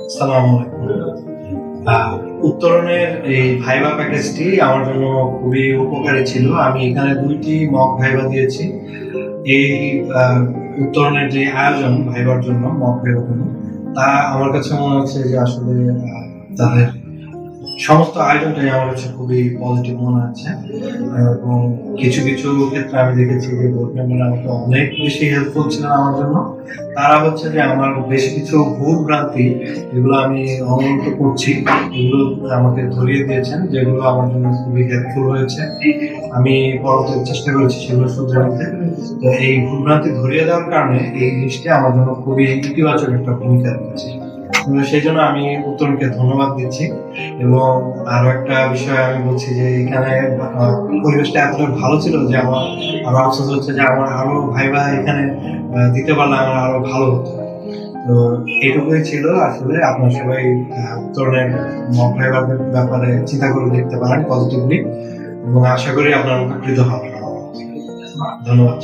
আসসালামু আলাইকুম। উত্তরণের এই ভাইবা প্যাকেজটি আমার জন্য খুবই উপকারী ছিল। আমি এখানে ২টি মক ভাইবা দিয়েছি। এই উত্তরণের যে আয়োজন ভাইবার জন্য, মক ভাইবার জন্য, তা আমার কাছে মনে হচ্ছে যে আসলে তাদের সমস্ত আয়োজনটাই আমার কাছে খুবই পজিটিভ মনে হচ্ছে। এবং কিছু কিছু ক্ষেত্রে আমি দেখেছি যে বোর্ড মেম্বার আমাকে অনেক বেশি হেল্পফুল ছিলেন আমার জন্য। তারা হচ্ছে যে আমার বেশ কিছু ভুল ভ্রান্তি যেগুলো আমি অনন্ত করছি, এগুলো আমাকে ধরিয়ে দিয়েছেন, যেগুলো আমার জন্য খুবই হেল্পফুল হয়েছে। আমি পরবর্তীতে চেষ্টা করেছি সেগুলো শুধরে নিতে। তো এই ভুল ভ্রান্তি ধরিয়ে দেওয়ার কারণে এই জিনিসটি আমার জন্য খুবই ইতিবাচক একটা ভূমিকা রেখেছে। সেই জন্য আমি উত্তরণকে ধন্যবাদ দিচ্ছি। এবং আরো একটা বিষয় আমি বলছি যে এখানে পরিবেশটা এতটা ভালো ছিল যে আমার আরো আফসোস হচ্ছে যে আমার আরো ভাইবা এখানে দিতে পারলে আমার আরো ভালো হতো। তো এইটুকুই ছিল। আসলে আপনার সবাই উত্তরণের মক ভাইবার ব্যাপারে চিন্তা করে দেখতে পারেন পজিটিভলি, এবং আশা করি আপনারা উপকৃত হবেন। ধন্যবাদ।